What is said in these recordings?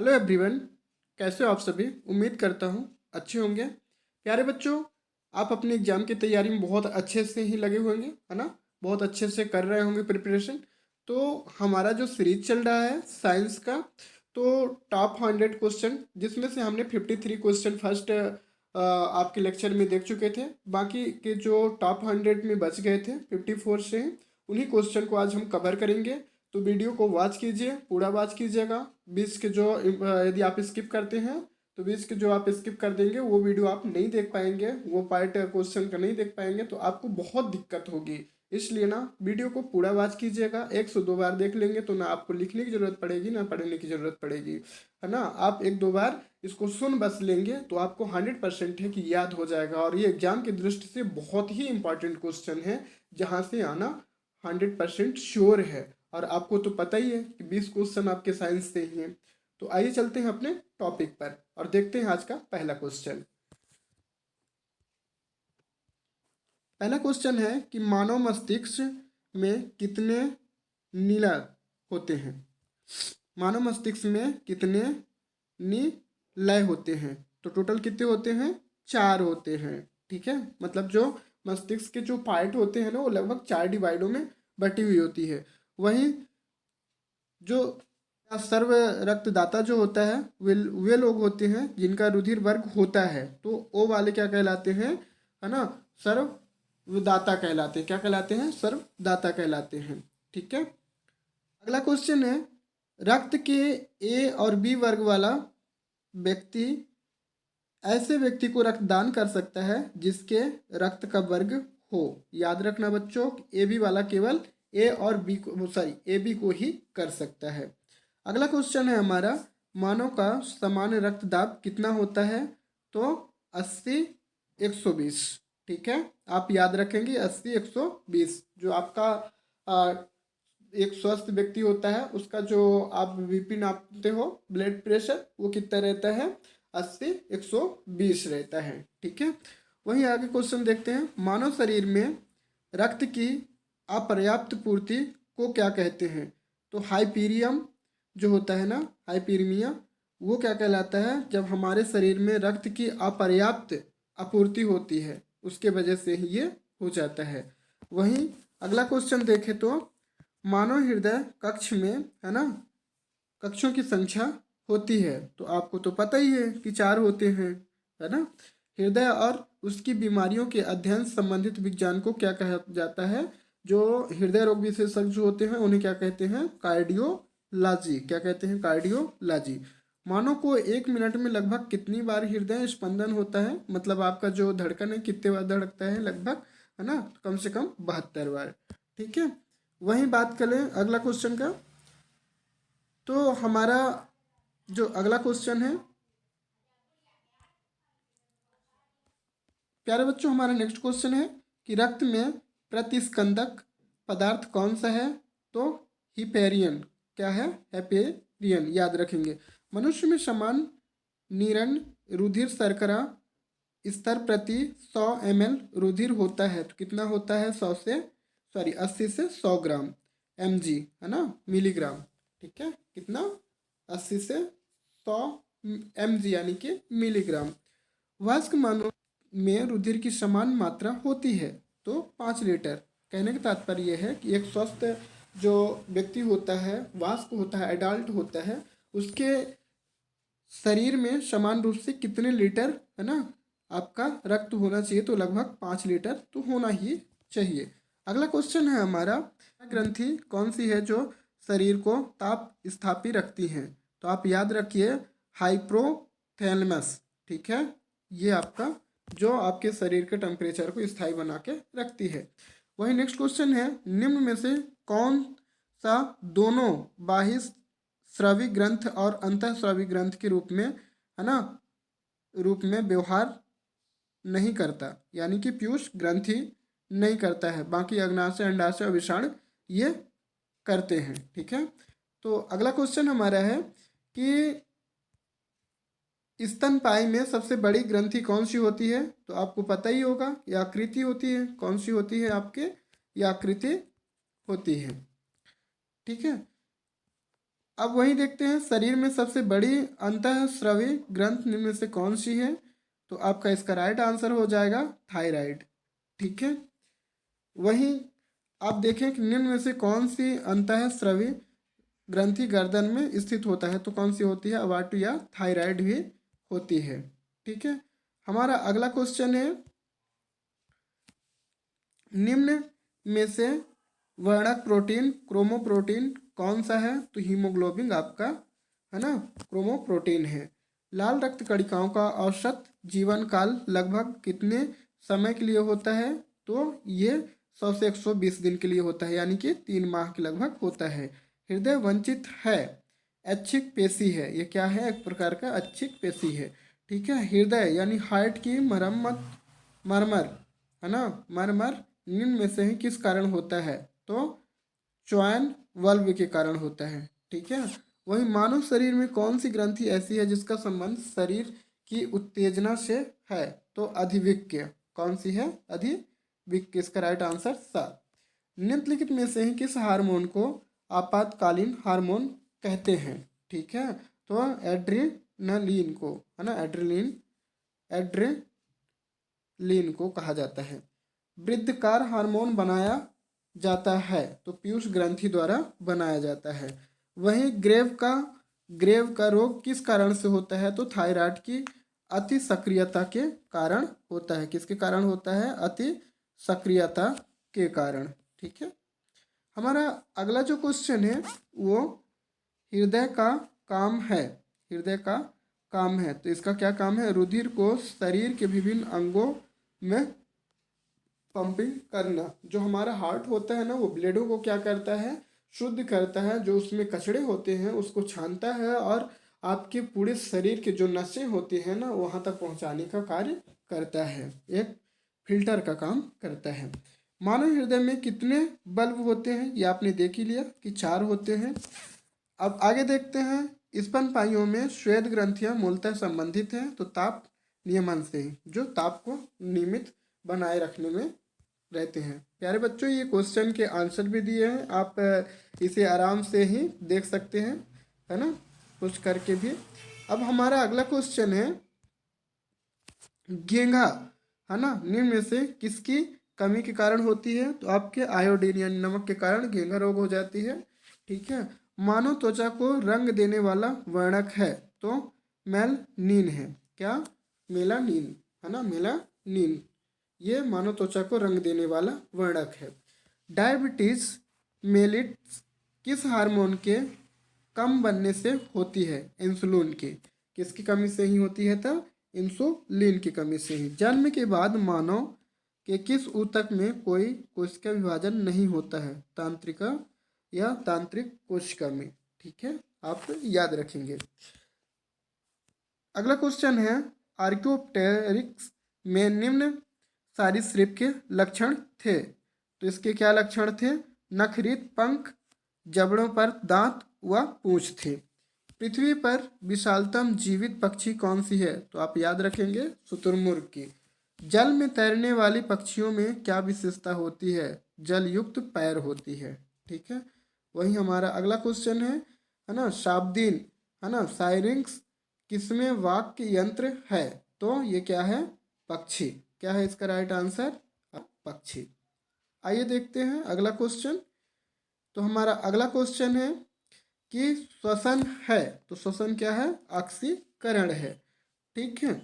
Hello everyone, कैसे हो आप सभी। उम्मीद करता हूँ अच्छे होंगे। प्यारे बच्चों, आप अपने एग्जाम की तैयारी में बहुत अच्छे से ही लगे होंगे, है ना। बहुत अच्छे से कर रहे होंगे प्रिपरेशन। तो हमारा जो सीरीज चल रहा है साइंस का, तो टॉप 100 क्वेश्चन, जिसमें से हमने 53 क्वेश्चन फर्स्ट आपके लेक्चर में देख चुके थे। बाकी के जो टॉप 100 में बच गए थे 54 से, उन्हीं क्वेश्चन को आज हम कवर करेंगे। तो वीडियो को वॉच कीजिए, पूरा वॉच कीजिएगा। बीच के जो यदि आप स्किप करते हैं तो बीच के जो आप स्किप कर देंगे वो वीडियो आप नहीं देख पाएंगे, वो पार्ट क्वेश्चन का नहीं देख पाएंगे, तो आपको बहुत दिक्कत होगी। इसलिए ना वीडियो को पूरा वॉच कीजिएगा। 100 2 बार देख लेंगे तो ना आपको लिखने की ज़रूरत पड़ेगी ना पढ़ने की ज़रूरत पड़ेगी, है ना। आप 1 2 बार इसको सुन बस लेंगे तो आपको 100% है कि याद हो जाएगा। और ये एग्जाम की दृष्टि से बहुत ही इंपॉर्टेंट क्वेश्चन है, जहाँ से आना 100% श्योर है। और आपको तो पता ही है कि 20 क्वेश्चन आपके साइंस से ही हैं। तो आइए चलते हैं अपने टॉपिक पर और देखते हैं आज का पहला क्वेश्चन। पहला क्वेश्चन है कि मानव मस्तिष्क में कितने नीला होते हैं। मानव मस्तिष्क में कितने नीलय होते हैं। तो टोटल कितने होते हैं, 4 होते हैं। ठीक है, मतलब जो मस्तिष्क के जो पार्ट होते हैं ना, वो लगभग 4 डिवाइडों में बटी हुई होती है। वहीं जो सर्व रक्तदाता जो होता है वे लोग होते हैं जिनका रुधिर वर्ग होता है, तो ओ वाले क्या कहलाते हैं, है ना, सर्वदाता कहलाते हैं। क्या कहलाते हैं, सर्वदाता कहलाते हैं। ठीक है, अगला क्वेश्चन है, रक्त के ए और बी वर्ग वाला व्यक्ति ऐसे व्यक्ति को रक्तदान कर सकता है जिसके रक्त का वर्ग हो। याद रखना बच्चों, ए बी वाला केवल ए और बी को, सॉरी, ए बी को ही कर सकता है। अगला क्वेश्चन है हमारा, मानव का सामान्य रक्तदाब कितना होता है। तो 80 120। ठीक है, आप याद रखेंगे 80 120। जो आपका एक स्वस्थ व्यक्ति होता है उसका जो आप बीपी नापते हो, ब्लड प्रेशर, वो कितना रहता है, 80 120 रहता है। ठीक है, वहीं आगे क्वेश्चन देखते हैं, मानव शरीर में रक्त की अपर्याप्त पूर्ति को क्या कहते हैं। तो हाइपीरियम जो होता है ना, हाइपीरिमिया, वो क्या कहलाता है, जब हमारे शरीर में रक्त की अपर्याप्त आपूर्ति होती है, उसके वजह से ही ये हो जाता है। वहीं अगला क्वेश्चन देखें तो मानव हृदय कक्ष में, है ना, कक्षों की संख्या होती है। तो आपको तो पता ही है कि 4 होते हैं, है ना। हृदय और उसकी बीमारियों के अध्ययन संबंधित विज्ञान को क्या कहा जाता है। जो हृदय रोग विशेषज्ञ जो होते हैं उन्हें क्या कहते हैं, कार्डियोलॉजी। क्या कहते हैं, कार्डियोलॉजी। मानव को 1 मिनट में लगभग कितनी बार हृदय स्पंदन होता है, मतलब आपका जो धड़कन है कितने बार धड़कता है, लगभग, है ना, कम से कम 72 बार। ठीक है, वहीं बात करें अगला क्वेश्चन का, तो हमारा जो अगला क्वेश्चन है प्यारे बच्चों, हमारा नेक्स्ट क्वेश्चन है कि रक्त में प्रतिस्कंदक पदार्थ कौन सा है। तो हिपेरियन। क्या है, हेपेरियन, याद रखेंगे। मनुष्य में समान नीरण रुधिर शर्करा स्तर प्रति 100 ml रुधिर होता है। तो कितना होता है, 80 से 100 ग्राम mg, है ना, मिलीग्राम। ठीक है, कितना, 80 से 100 mg यानी कि मिलीग्राम। वयस्क मानव में रुधिर की समान मात्रा होती है, तो 5 लीटर। कहने का तात्पर्य यह है कि एक स्वस्थ जो व्यक्ति होता है, वयस्क होता है, एडल्ट होता है, उसके शरीर में समान रूप से कितने लीटर, है ना, आपका रक्त होना चाहिए। तो लगभग 5 लीटर तो होना ही चाहिए। अगला क्वेश्चन है हमारा, ग्रंथि कौन सी है जो शरीर को ताप स्थापित रखती हैं। तो आप याद रखिए, हाइपोथैलेमस। ठीक है, ये आपका जो आपके शरीर के टेम्परेचर को स्थायी बना के रखती है। वही नेक्स्ट क्वेश्चन है, निम्न में से कौन सा दोनों बाह्य स्रावी ग्रंथ और अंतःस्रावी ग्रंथ के रूप में, है ना, रूप में व्यवहार नहीं करता, यानी कि पीयूष ग्रंथि नहीं करता है, बाकी अग्नाशय, अंडाशय और विषाणु ये करते हैं। ठीक है, तो अगला क्वेश्चन हमारा है कि स्तनपायी में सबसे बड़ी ग्रंथि कौन सी होती है। तो आपको पता ही होगा, यह आकृति होती है। कौन सी होती है आपके, यह आकृति होती है। ठीक है, अब वही देखते हैं, शरीर में सबसे बड़ी अंतःस्रावी ग्रंथ निम्न में से कौन सी है? तो आपका इसका राइट आंसर हो जाएगा थायराइड। ठीक है। वहीं आप देखें कि निम्न में से कौन सी अंतःस्रावी ग्रंथि गर्दन में स्थित होता है? तो कौन सी होती है? अवार्टू या थायराइड भी होती है। ठीक है। हमारा अगला क्वेश्चन है, निम्न में से वर्णक प्रोटीन क्रोमोप्रोटीन कौन सा है? तो हीमोग्लोबिन आपका है ना क्रोमोप्रोटीन है। लाल रक्त कणिकाओं का औसत जीवन काल लगभग कितने समय के लिए होता है? तो ये 100 से 120 दिन के लिए होता है, यानी कि 3 माह के लगभग होता है। हृदय वंचित है, ऐच्छिक पेशी है। ये क्या है? एक प्रकार का ऐच्छिक पेशी है। ठीक है। हृदय यानी हार्ट की मरम्मत मरमर है ना मरमर निम्न में से ही किस कारण होता है? तो च्वान वल्व के कारण होता है। ठीक है। वही मानव शरीर में कौन सी ग्रंथि ऐसी है जिसका संबंध शरीर की उत्तेजना से है? तो अधिविक्य। कौन सी है? अधिविक्य। इसका राइट आंसर सा। निम्नलिखित में से ही किस हार्मोन को आपातकालीन हार्मोन कहते हैं? ठीक है। तो एड्रेनलिन को है ना एड्रेनलिन को कहा जाता है। वृद्धकार हार्मोन बनाया जाता है तो पीयूष ग्रंथि द्वारा बनाया जाता है। वहीं ग्रेव का रोग किस कारण से होता है? तो थायराइड की अति सक्रियता के कारण होता है। किसके कारण होता है? अति सक्रियता के कारण। ठीक है। हमारा अगला जो क्वेश्चन है वो हृदय का काम है। हृदय का काम है तो इसका क्या काम है? रुधिर को शरीर के विभिन्न अंगों में पंपिंग करना। जो हमारा हार्ट होता है ना वो ब्लडों को क्या करता है? शुद्ध करता है। जो उसमें कचड़े होते हैं उसको छानता है और आपके पूरे शरीर के जो नसें होती हैं ना वहाँ तक पहुँचाने का कार्य करता है। एक फिल्टर का काम करता है। मानव हृदय में कितने बल्ब होते हैं? ये आपने देख ही लिया कि 4 होते हैं। अब आगे देखते हैं, स्तनपाइयों में श्वेत ग्रंथियां मूलतः संबंधित हैं तो ताप नियमन से ही, जो ताप को नियमित बनाए रखने में रहते हैं। प्यारे बच्चों, ये क्वेश्चन के आंसर भी दिए हैं, आप इसे आराम से ही देख सकते हैं, है ना, कुछ करके भी। अब हमारा अगला क्वेश्चन है, घेंघा है ना निम्न में से किसकी कमी के कारण होती है? तो आपके आयोडीन यानी नमक के कारण घेंघा रोग हो जाती है। ठीक है। मानव त्वचा को रंग देने वाला वर्णक है तो मेलानिन है। क्या? मेलानिन है ना मेलानिन। ये मानव त्वचा को रंग देने वाला वर्णक है। डायबिटीज मेलिट्स किस हार्मोन के कम बनने से होती है? इंसुलिन के। किसकी कमी से ही होती है? तो इंसुलिन की कमी से ही। जन्म के बाद मानव के किस ऊतक में कोई कोशिका विभाजन नहीं होता है? तांत्रिका या तांत्रिक कोशिका में। ठीक है, आप याद रखेंगे। अगला क्वेश्चन है, आर्कियोप्टेरिक्स में निम्न सरीसृप के लक्षण थे तो इसके क्या लक्षण थे? नखरहित पंख, जबड़ों पर दांत व पूंछ थे। पृथ्वी पर विशालतम जीवित पक्षी कौन सी है? तो आप याद रखेंगे शुतुरमुर्ग की। जल में तैरने वाली पक्षियों में क्या विशेषता होती है? जलयुक्त पैर होती है। ठीक है। वही हमारा अगला क्वेश्चन है ना, शाब्दीन है ना साइरिंक्स किसमें वाक्य यंत्र है? तो ये क्या है? पक्षी। क्या है इसका राइट आंसर? पक्षी। आइए देखते हैं अगला क्वेश्चन। तो हमारा अगला क्वेश्चन है कि श्वसन है तो श्वसन क्या है? ऑक्सीकरण है। ठीक है।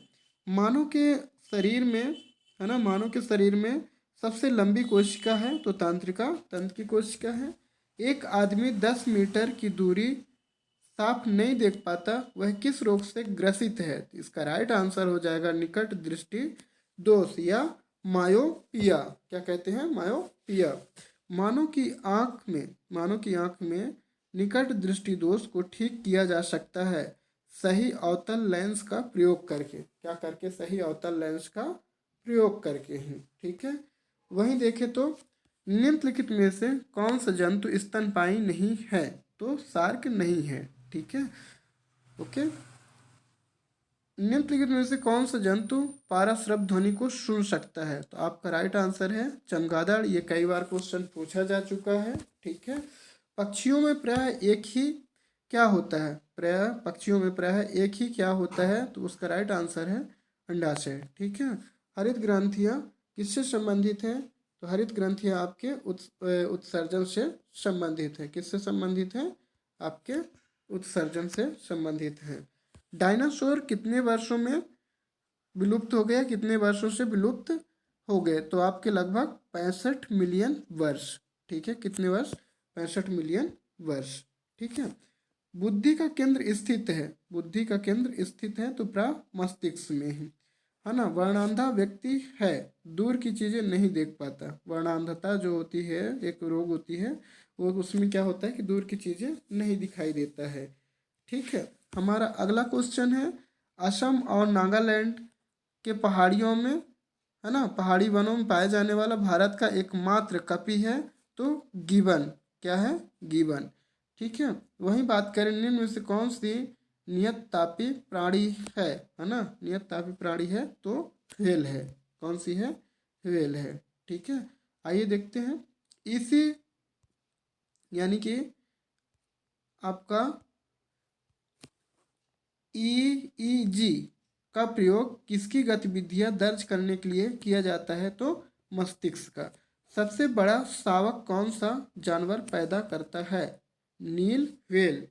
मानव के शरीर में है ना मानव के शरीर में सबसे लंबी कोशिका है तो तंत्र की कोशिका है। एक आदमी 10 मीटर की दूरी साफ नहीं देख पाता, वह किस रोग से ग्रसित है? इसका राइट आंसर हो जाएगा निकट दृष्टि दोष या मायोपिया। क्या कहते हैं? मायोपिया। मानव की आंख में निकट दृष्टि दोष को ठीक किया जा सकता है सही अवतल लेंस का प्रयोग करके। क्या करके? सही अवतल लेंस का प्रयोग करके ही। ठीक है। वहीं देखें तो निम्नलिखित में से कौन सा जंतु स्तनपायी नहीं है? तो शार्क नहीं है। ठीक है। ओके। निम्नलिखित में से कौन सा जंतु पाराश्रव ध्वनि को सुन सकता है? तो आपका राइट आंसर है चमगादड़। ये कई बार क्वेश्चन पूछा जा चुका है। ठीक है। पक्षियों में प्राय एक ही क्या होता है? प्रायः पक्षियों में प्रायः एक ही क्या होता है? तो उसका राइट आंसर है अंडाशय। ठीक है। हरित ग्रंथियाँ किससे संबंधित है? तो हरित ग्रंथियाँ आपके उत्सर्जन से संबंधित है। किससे संबंधित है? आपके उत्सर्जन से संबंधित है। डायनासोर कितने वर्षों में विलुप्त हो गए? कितने वर्षों से विलुप्त हो गए? तो आपके लगभग 65 मिलियन वर्ष। ठीक है, कितने वर्ष? 65 मिलियन वर्ष। ठीक है। बुद्धि का केंद्र स्थित है, बुद्धि का केंद्र स्थित है तो प्राय मस्तिष्क में है ना। वर्णांधा व्यक्ति है, दूर की चीजें नहीं देख पाता। वर्णांधता जो होती है एक रोग होती है, वो उसमें क्या होता है कि दूर की चीजें नहीं दिखाई देता है। ठीक है। हमारा अगला क्वेश्चन है, असम और नागालैंड के पहाड़ियों में, है ना, पहाड़ी वनों में पाए जाने वाला भारत का एकमात्र कपि है तो गिबन। क्या है? गिबन। ठीक है। वहीं बात करें निम्न में से कौन सी नियत तापी प्राणी है ना, नियत तापी प्राणी है तो व्हेल है। कौन सी है? व्हेल है। ठीक है। आइए देखते हैं। इसी यानी कि आपका ईईजी का प्रयोग किसकी गतिविधियां दर्ज करने के लिए किया जाता है? तो मस्तिष्क का। सबसे बड़ा शावक कौन सा जानवर पैदा करता है? नील व्हेल।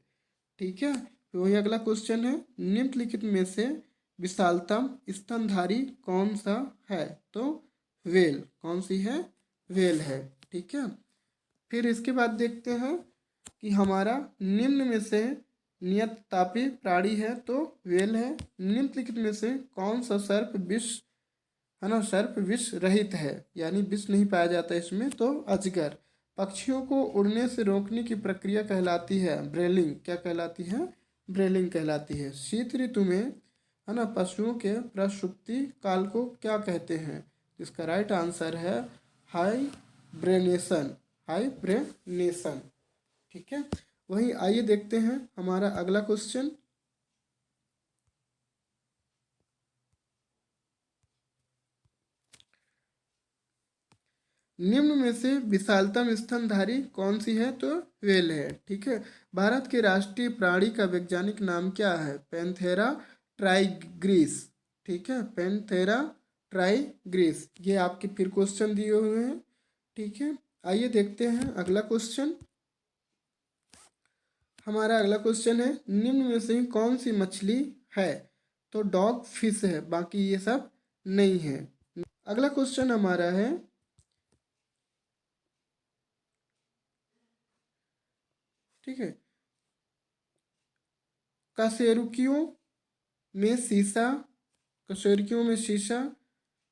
ठीक है। तो वही अगला क्वेश्चन है, निम्नलिखित में से विशालतम स्तनधारी कौन सा है? तो व्हेल। कौन सी है? व्हेल है। ठीक है। फिर इसके बाद देखते हैं कि हमारा निम्न में से नियत तापी प्राणी है तो व्हेल है। निम्नलिखित में से कौन सा सर्प विष, है ना, सर्प विष रहित है, यानी विष नहीं पाया जाता इसमें? तो अजगर। पक्षियों को उड़ने से रोकने की प्रक्रिया कहलाती है ब्रेलिंग। क्या कहलाती है? ब्रेलिंग कहलाती है। शीत ऋतु में, है ना, पशुओं के प्रसुप्ति काल को क्या कहते हैं? इसका राइट आंसर है हाइब्रेनेशन। हाइब्रेनेशन। ठीक है। वहीं आइए देखते हैं हमारा अगला क्वेश्चन। निम्न में से विशालतम स्तनधारी कौन सी है? तो व्हेल है। ठीक है। भारत के राष्ट्रीय प्राणी का वैज्ञानिक नाम क्या है? पैंथेरा ट्राइग्रिस। ठीक है, पैंथेरा ट्राइग्रिस। ये आपके फिर क्वेश्चन दिए हुए हैं। ठीक है। आइए देखते हैं अगला क्वेश्चन। हमारा अगला क्वेश्चन है, निम्न में से कौन सी मछली है? तो डॉग फिश है, बाकी ये सब नहीं है। अगला क्वेश्चन हमारा है, ठीक है, कशेरुकियों में शीशा, कशेरुकियों में शीशा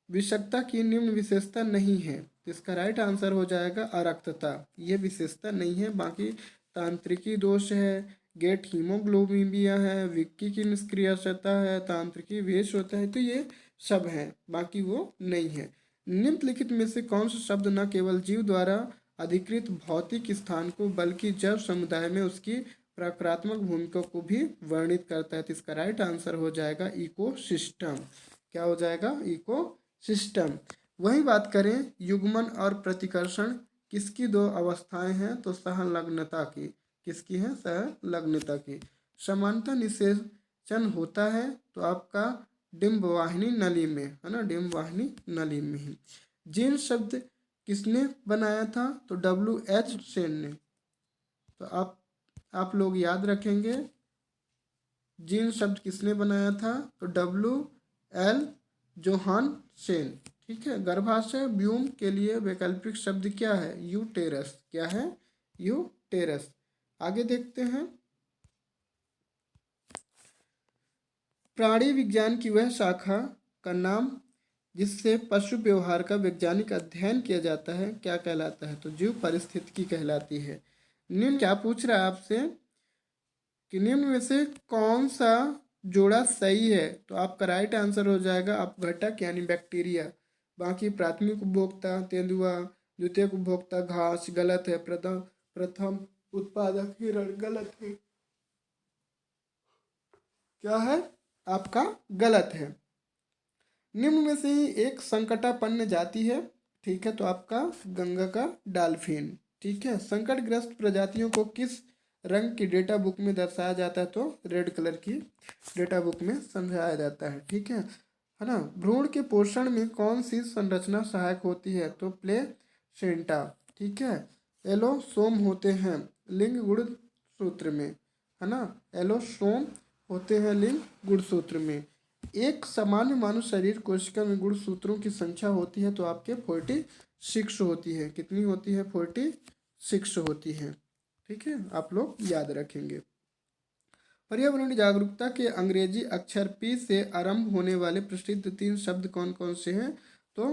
विषाक्तता की निम्न विशेषता नहीं है। तो इसका राइट आंसर हो जाएगा अरक्तता। ये विशेषता नहीं है, बाकी तांत्रिकी दोष है, गेट हीमोग्लोबिनिया है, विक्की की निष्क्रियता है, तांत्रिकी वेश होता है, तो ये सब हैं, बाकी वो नहीं है। निम्नलिखित में से कौन सा शब्द न केवल जीव द्वारा अधिकृत भौतिक स्थान को बल्कि जैव समुदाय में उसकी प्रकारात्मक भूमिका को भी वर्णित करता है? तो इसका राइट आंसर हो जाएगा इकोसिस्टम। क्या हो जाएगा? Ecosystem. वही बात करें युग्मन और प्रतिकर्षण किसकी दो अवस्थाएं हैं? तो सहलग्नता की। किसकी है? सहलग्नता की। समानता निषेचन होता है तो आपका डिम्बवाहिनी नली में, है ना, डिम्बवाहिनी नली में ही। जीन शब्द किसने बनाया था? तो WH सेन ने। तो आप लोग याद रखेंगे, जीन शब्द किसने बनाया था? तो WL जोहान सेन। ठीक है। गर्भाशय व्यूम के लिए वैकल्पिक शब्द क्या है? यूटेरस। क्या है? यूटेरस। आगे देखते हैं, प्राणी विज्ञान की वह शाखा का नाम जिससे पशु व्यवहार का वैज्ञानिक अध्ययन किया जाता है क्या कहलाता है? तो जीव परिस्थितिकी कहलाती है। निम्न क्या पूछ रहा है आपसे कि निम्न में से कौन सा जोड़ा सही है? तो आपका राइट आंसर हो जाएगा अपघटक यानी बैक्टीरिया। बाकी प्राथमिक उपभोक्ता तेंदुआ, द्वितीयक उपभोक्ता घास गलत है, प्रथम उत्पादक हिरण गलत है। क्या है आपका? गलत है। निम्न में से ही एक संकटापन्न जाति है, ठीक है, तो आपका गंगा का डाल्फिन। ठीक है। संकटग्रस्त प्रजातियों को किस रंग की डेटा बुक में दर्शाया जाता है तो रेड कलर की डेटा बुक में समझाया जाता है। ठीक है ना। भ्रूण के पोषण में कौन सी संरचना सहायक होती है तो प्लेसेंटा। ठीक है। एलोसोम होते हैं लिंग गुणसूत्र में, है ना। एलोसोम होते हैं लिंग गुणसूत्र में। एक सामान्य मानव शरीर कोशिका में गुणसूत्रों की संख्या होती है तो आपके 46 होती है। कितनी होती है? 46 होती है। ठीक है, आप लोग याद रखेंगे। पर्यावरण जागरूकता के अंग्रेजी अक्षर पी से आरंभ होने वाले प्रसिद्ध 3 शब्द कौन कौन से हैं तो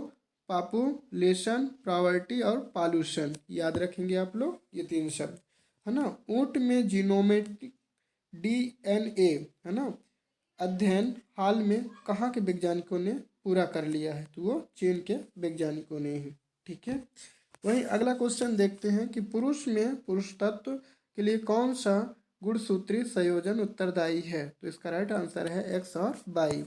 पॉपुलेशन, प्रॉवर्टी और पॉल्यूशन। याद रखेंगे आप लोग ये 3 शब्द, है ना। ऊंट में जीनोमेटिक डीएनए, है ना, अध्ययन हाल में कहाँ के वैज्ञानिकों ने पूरा कर लिया है तो वो चीन के वैज्ञानिकों ने ही। ठीक है। वहीं अगला क्वेश्चन देखते हैं कि पुरुष में पुरुष तत्व के लिए कौन सा गुणसूत्रीय संयोजन उत्तरदायी है तो इसका राइट आंसर है एक्स और वाई।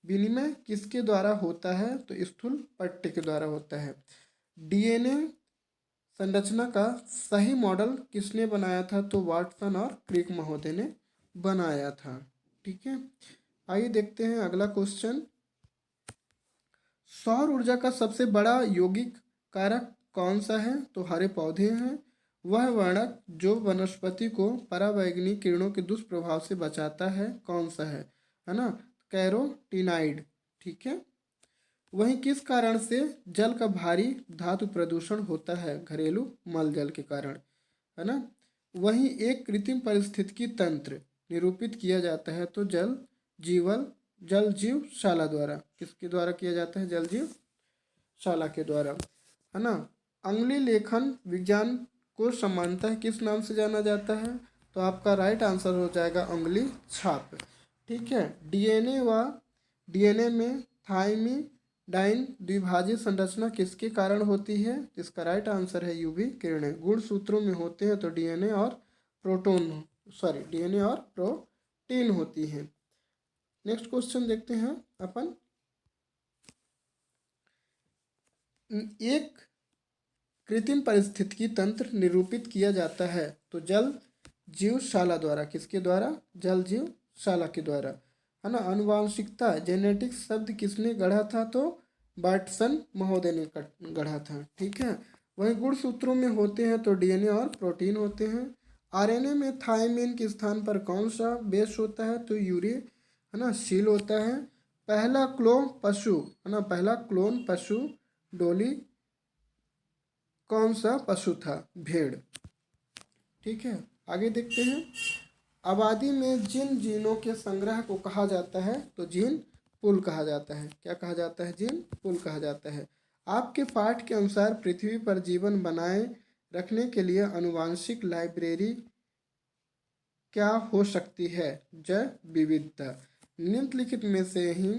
विनिमय किसके द्वारा होता है तो स्थूल पट्टे के द्वारा होता है। डीएनए संरचना का सही मॉडल किसने बनाया था तो वाटसन और क्रिक महोदय ने बनाया था। ठीक है। आइए देखते हैं अगला क्वेश्चन। सौर ऊर्जा का सबसे बड़ा यौगिक कारक कौन सा है तो हरे पौधे हैं। वह वर्णक जो वनस्पति को पराबैंगनी किरणों के दुष्प्रभाव से बचाता है कौन सा है ना, कैरोटीनाइड। ठीक है। वहीं किस कारण से जल का भारी धातु प्रदूषण होता है घरेलू मल जल के कारण, है ना। वहीं एक कृत्रिम पारिस्थितिकी तंत्र निरूपित किया जाता है तो जल जीवशाला द्वारा। किसके द्वारा किया जाता है? जल जीवशाला के द्वारा, है ना। अंगुली लेखन विज्ञान को सामान्यतः किस नाम से जाना जाता है तो आपका राइट आंसर हो जाएगा अंगुली छाप। ठीक है। डीएनए में थायमिडाइन द्विभाजित संरचना किसके कारण होती है? इसका राइट आंसर है यूवी किरणें। गुणसूत्रों में होते हैं तो डीएनए और प्रोटीन होती हैं। नेक्स्ट क्वेश्चन देखते हैं अपन। एक कृत्रिम पारिस्थितिकी तंत्र निरूपित किया जाता है तो जल जीवशाला द्वारा। किसके द्वारा? जल जीवशाला के द्वारा, है ना। आनुवांशिकता जेनेटिक्स शब्द किसने गढ़ा था तो वाटसन महोदय ने गढ़ा था। ठीक है। वहीं गुणसूत्रों में होते हैं तो डीएनए और प्रोटीन होते हैं। आरएनए में थायमिन के स्थान पर कौन सा बेस होता है तो यूरिया, है ना, शील होता है। पहला क्लोन पशु, है ना, पहला क्लोन पशु डोली कौन सा पशु था? भेड़। ठीक है। आगे देखते हैं। आबादी में जिन जीनों के संग्रह को कहा जाता है तो जीन पूल कहा जाता है। क्या कहा जाता है? जीन पूल कहा जाता है। आपके पाठ के अनुसार पृथ्वी पर जीवन बनाए रखने के लिए आनुवांशिक लाइब्रेरी क्या हो सकती है? जैव विविधता। निम्नलिखित में से ही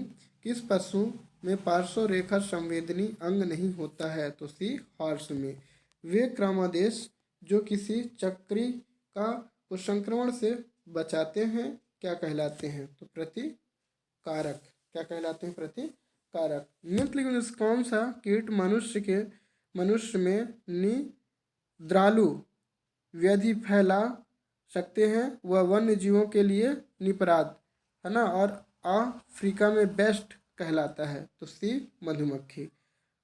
किस पशु में पार्श्व रेखा संवेदनी अंग नहीं होता है तो सी हॉर्स में। वे क्रमादेश जो किसी चक्रिका को संक्रमण से बचाते हैं क्या कहलाते हैं तो प्रतिकारक। क्या कहलाते हैं? प्रतिकारक। निम्नलिखित में से कौन सा कीट मनुष्य में निद्रालु व्याधि फैला सकते हैं? वह वन्य जीवों के लिए निपराध, है ना, और अफ्रीका में बेस्ट कहलाता है तो सी मधुमक्खी।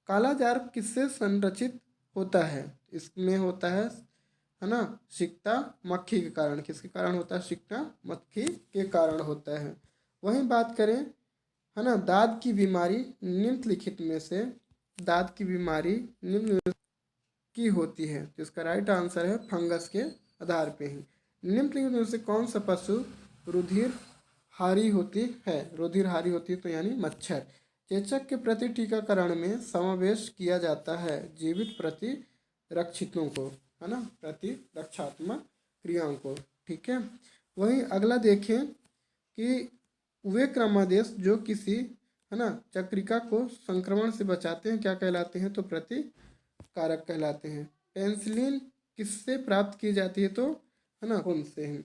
काला जार किससे संरचित होता है? इसमें होता है ना, सिकता मक्खी के कारण। किसके कारण होता है? सिकता मक्खी के कारण होता है। वहीं बात करें, है ना, दाद की बीमारी निम्नलिखित में से दाद की बीमारी निम्न की होती है तो इसका राइट आंसर है फंगस के आधार पे ही। निम्नलिखित में से कौन सा पशु रुधिरहारी होती है? रुधिरहारी होती है तो यानी मच्छर। चेचक के प्रति टीकाकरण में समावेश किया जाता है जीवित प्रतिरक्षितों को, है ना, प्रतिरक्षात्मक क्रियाओं को। ठीक है। वहीं अगला देखें कि वे क्रमादेश जो किसी, है ना, चक्रिका को संक्रमण से बचाते हैं क्या कहलाते हैं तो प्रतिकारक कहलाते हैं। पेंसिलिन किससे प्राप्त की जाती है तो, है ना, कौन से हैं?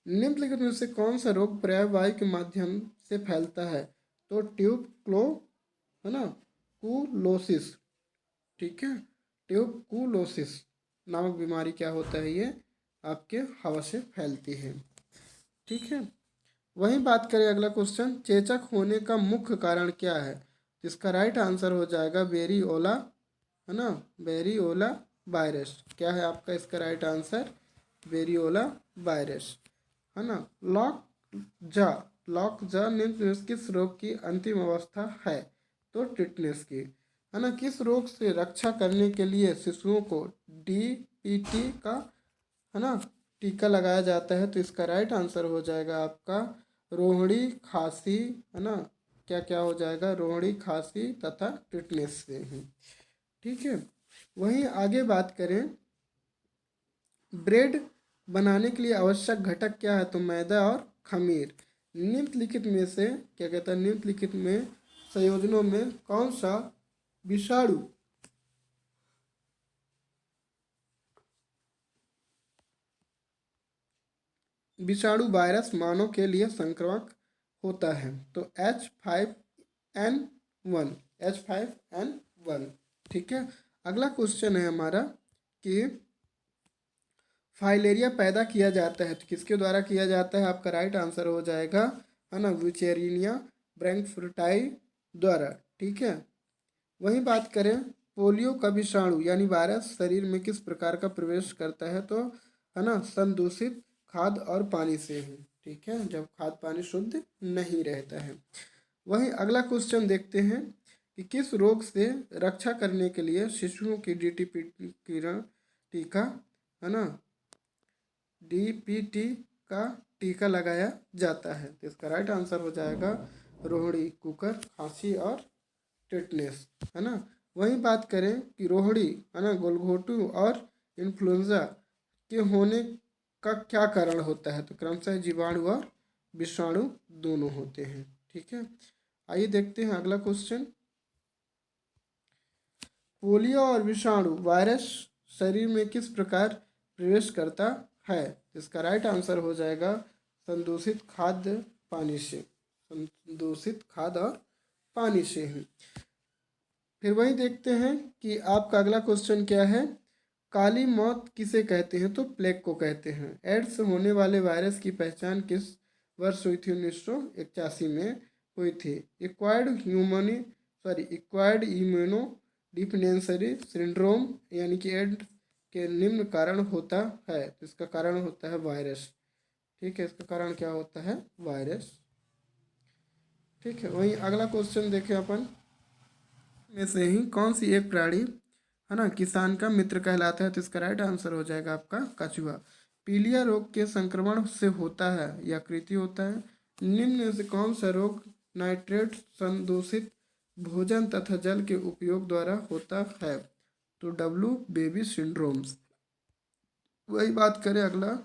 निम्नलिखित में से कौन सा रोग पर्याय वायु के माध्यम से फैलता है तो है ना, कुलोसिस। ठीक है। ट्यूबकुलोसिस नामक बीमारी क्या होता है? ये आपके हवा से फैलती है। ठीक है, वहीं बात करें अगला क्वेश्चन, चेचक होने का मुख्य कारण क्या है? तो इसका राइट आंसर हो जाएगा वेरिओला, है ना, वेरिओला वायरस। क्या है आपका इसका राइट आंसर? वेरिओला वायरस, है ना। जा लॉक जा निम्न किस रोग की अंतिम अवस्था है? तो टिटनेस की, है ना। किस रोग से रक्षा करने के लिए शिशुओं को डीपीटी का, है ना, टीका लगाया जाता है? तो इसका राइट आंसर हो जाएगा आपका रोहड़ी खांसी, है ना। क्या क्या हो जाएगा? रोहड़ी खांसी तथा टिटनेस से ही। ठीक है, वहीं आगे बात करें, ब्रेड बनाने के लिए आवश्यक घटक क्या है? तो मैदा और खमीर। निम्नलिखित में से क्या कहता है, निम्नलिखित में संयोजनों में कौन सा विषाणु वायरस मानव के लिए संक्रामक होता है? तो H5N1, H5N1। ठीक है, अगला क्वेश्चन है हमारा कि फाइलेरिया पैदा किया जाता है तो किसके द्वारा किया जाता है? आपका राइट आंसर हो जाएगा, है ना, व्यूचेरिनिया ब्रैंकफ्रूटाई द्वारा। ठीक है, वहीं बात करें, पोलियो का विषाणु यानी वायरस शरीर में किस प्रकार का प्रवेश करता है? तो, है ना, संदूषित खाद्य और पानी से ही। ठीक है, जब खाद्य पानी शुद्ध नहीं रहता है। वहीं अगला क्वेश्चन देखते हैं कि किस रोग से रक्षा करने के लिए शिशुओं की डीटीपी किरण टीका, है ना, डीपीटी का टीका लगाया जाता है? तो इसका राइट आंसर हो जाएगा रोहड़ी, कुकर खांसी और टिटनेस, है ना। वहीं बात करें कि रोहड़ी, है ना, गलघोटू और इन्फ्लुएंजा के होने का क्या कारण होता है? तो क्रमशः जीवाणु और विषाणु दोनों होते हैं। ठीक है, आइए देखते हैं अगला क्वेश्चन, पोलियो और विषाणु वायरस शरीर में किस प्रकार प्रवेश करता है? इसका राइट आंसर हो जाएगा संदूषित खाद्य पानी से, संदूषित खाद्य और पानी से ही। फिर वही देखते हैं कि आपका अगला क्वेश्चन क्या है, काली मौत किसे कहते हैं? तो प्लेग को कहते हैं। एड्स होने वाले वायरस की पहचान किस वर्ष हुई थी? 1981 में हुई थी। एक्वायर्ड इम्यूनो डिफिनेंसरी सिंड्रोम यानी कि एड्स के निम्न कारण होता है। तो इसका कारण होता है वायरस। ठीक है, इसका कारण क्या होता है? वायरस। ठीक है, वहीं अगला क्वेश्चन देखें अपन, में से ही कौन सी एक प्राणी, है ना, किसान का मित्र कहलाता है? तो इसका राइट आंसर हो जाएगा आपका कछुआ। पीलिया रोग के संक्रमण से होता है या कृति होता है? निम्न में से कौन सा रोग नाइट्रेट संदूषित भोजन तथा जल के उपयोग द्वारा होता है? तो डब्ल्यू बेबी सिंड्रोम्स। वही बात करें अगला,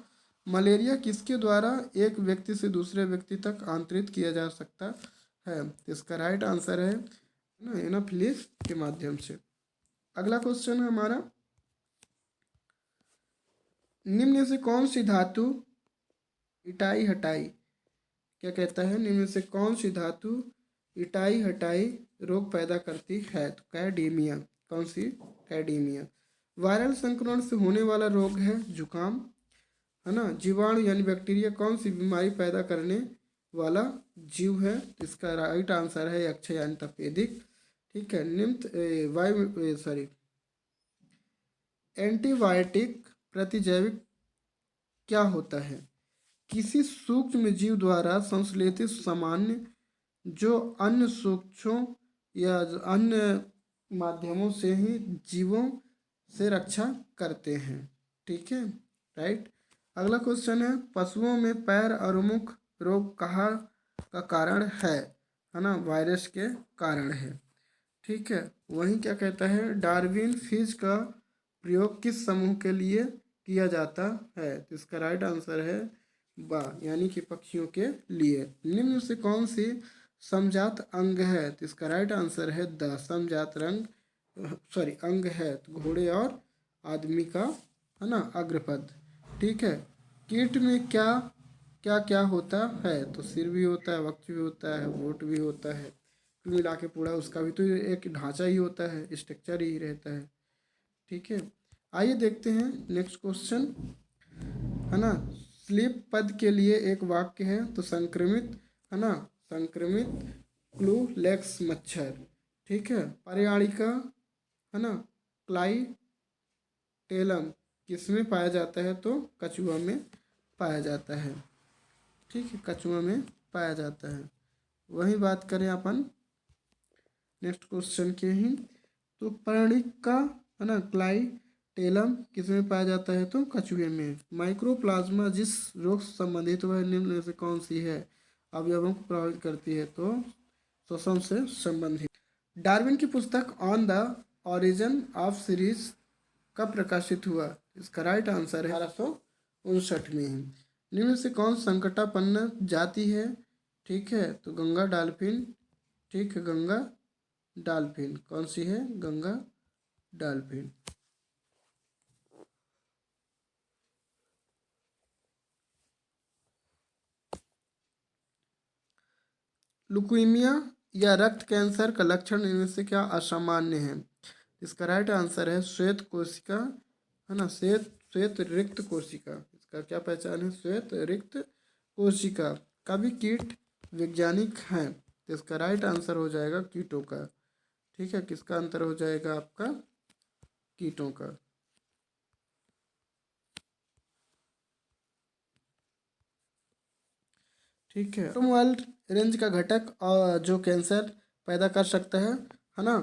मलेरिया किसके द्वारा एक व्यक्ति से दूसरे व्यक्ति तक आंतरित किया जा सकता है? इसका राइट आंसर है ना, एनाफिलिस के माध्यम से। अगला क्वेश्चन है हमारा, निम्न में से कौन सी धातु इटाई हटाई, क्या कहता है, निम्न में से कौन सी धातु इटाई हटाई रोग पैदा करती है? तो कैडीमिया। कौन सी? कैडीमिया। वायरल संक्रमण से होने वाला रोग है जुकाम, है ना। जीवाणु यानी बैक्टीरिया कौन सी बीमारी पैदा करने वाला जीव है? इसका राइट आंसर है अक्षय यानी तपेदिक। ठीक है, एंटीबायोटिक प्रतिजैविक क्या होता है? किसी सूक्ष्म जीव द्वारा संश्लेषित सामान्य जो अन्य सूक्ष्मों या अन्य माध्यमों से ही जीवों से रक्षा करते हैं। ठीक है, राइट। अगला क्वेश्चन है, पशुओं में पैर और मुख रोग कहाँ का कारण है ना? वायरस के कारण है। ठीक है, वहीं क्या कहता है, डार्विन फिश का प्रयोग किस समूह के लिए किया जाता है? तो इसका राइट आंसर है बा, यानी कि पक्षियों के लिए। निम्न से कौन सी समजात अंग है? तो इसका राइट आंसर है द समजात अंग है। तो घोड़े और आदमी का, है ना, अग्रपद। ठीक है, कीट में क्या क्या क्या होता है? तो सिर भी होता है, वक्ष भी होता है, वोट भी होता है, मिला के पूरा उसका भी तो एक ढांचा ही होता है, स्ट्रक्चर ही रहता है। ठीक है, आइए देखते हैं नेक्स्ट क्वेश्चन, है ना। स्लीप पद के लिए एक वाक्य है, तो संक्रमित, है ना, संक्रमित क्लूलेक्स मच्छर। ठीक है। पर्यायिका, है ना, क्लाइटेलम किसमें पाया जाता है, तो कछुआ में पाया जाता है। ठीक है, कछुआ में पाया जाता है। वही बात करें अपन नेक्स्ट क्वेश्चन के ही, तो पर्णिका, है ना, क्लाइटेलम किसमें पाया जाता है, तो कछुए में। माइक्रोप्लाज्मा जिस रोग से संबंधित वह निम्न में से कौन सी है, अवयवों को प्रभावित करती है, तो श्वसन से संबंधित। डार्विन की पुस्तक on the origin of series कब प्रकाशित हुआ, इसका राइट आंसर है 1859 में ही। निम्न से कौन संकटापन्न जाति है, ठीक है, तो गंगा डॉल्फिन। ठीक है, गंगा डॉल्फिन कौन सी है, गंगा डॉल्फिन। लुकीमिया या रक्त कैंसर का लक्षण इनमें से क्या असामान्य है, इसका राइट आंसर है श्वेत कोशिका, है ना, श्वेत रिक्त कोशिका। इसका क्या पहचान है, श्वेत रिक्त कोशिका। कभी कीट वैज्ञानिक हैं, तो इसका राइट आंसर हो जाएगा कीटों का। ठीक है, किसका आंसर हो जाएगा आपका, कीटों का। ठीक है। ऑटोमोबाइल रेंज का घटक जो कैंसर पैदा कर सकता है ना,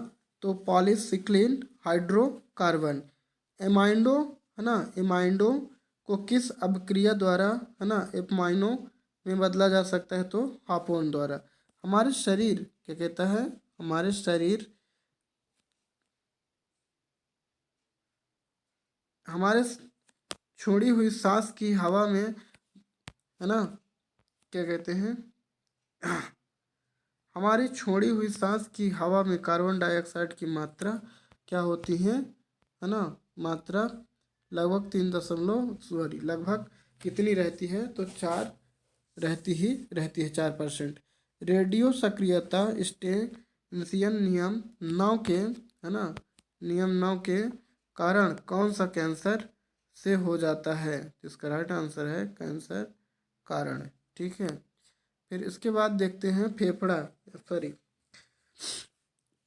तो पॉलीसिक्लिन हाइड्रोकार्बन। एमाइंडो, है ना, एमाइंडो को किस अपक्रिया द्वारा, है ना, एमाइनो में बदला जा सकता है, तो हार्मोन द्वारा। हमारे शरीर क्या कहता है, हमारे शरीर हमारे छोड़ी हुई सांस की हवा में, है ना, क्या कहते हैं, हमारी छोड़ी हुई सांस की हवा में कार्बन डाइऑक्साइड की मात्रा क्या होती है ना, मात्रा लगभग 3 कितनी रहती है, तो 4 रहती है 4%। रेडियो सक्रियता स्टेनसियन नियम 9 के, है ना, नियम 9 के कारण कौन सा कैंसर से हो जाता है, इसका राइट आंसर है कैंसर कारण। ठीक है। फिर इसके बाद देखते हैं फेफड़ा, सॉरी,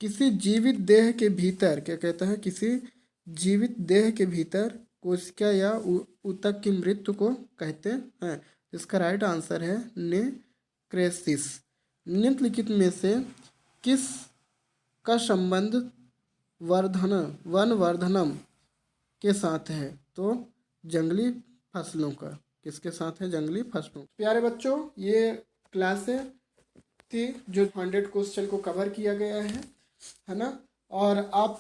किसी जीवित देह के भीतर क्या कहता है, किसी जीवित देह के भीतर कोशिका या ऊतक की मृत्यु को कहते हैं, इसका राइट आंसर है नेक्रेसिस। निम्नलिखित में से किस का संबंध वनवर्धनम के साथ है, तो जंगली फसलों का। किसके साथ है, जंगली फसलों। प्यारे बच्चों, ये क्लासें थी जो 100 क्वेश्चन को कवर किया गया है ना। और आप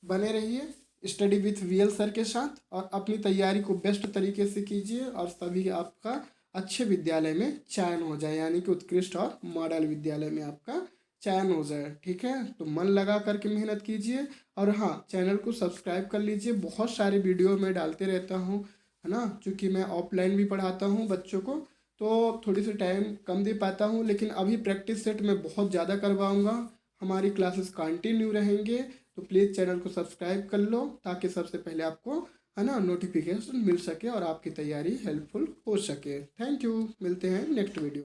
बने रहिए स्टडी विथ वीएल सर के साथ, और अपनी तैयारी को बेस्ट तरीके से कीजिए, और सभी आपका अच्छे विद्यालय में चयन हो जाए, यानी कि उत्कृष्ट और मॉडल विद्यालय में आपका चयन हो जाए। ठीक है, तो मन लगा करके मेहनत कीजिए, और हाँ, चैनल को सब्सक्राइब कर लीजिए। बहुत सारे वीडियो मैं डालते रहता हूँ, है ना, क्योंकि मैं ऑफलाइन भी पढ़ाता हूँ बच्चों को, तो थोड़ी सी टाइम कम दे पाता हूँ, लेकिन अभी प्रैक्टिस सेट मैं बहुत ज़्यादा करवाऊँगा। हमारी क्लासेस कंटिन्यू रहेंगे, तो प्लीज़ चैनल को सब्सक्राइब कर लो, ताकि सबसे पहले आपको, है ना, नोटिफिकेशन मिल सके और आपकी तैयारी हेल्पफुल हो सके। थैंक यू, मिलते हैं नेक्स्ट वीडियो।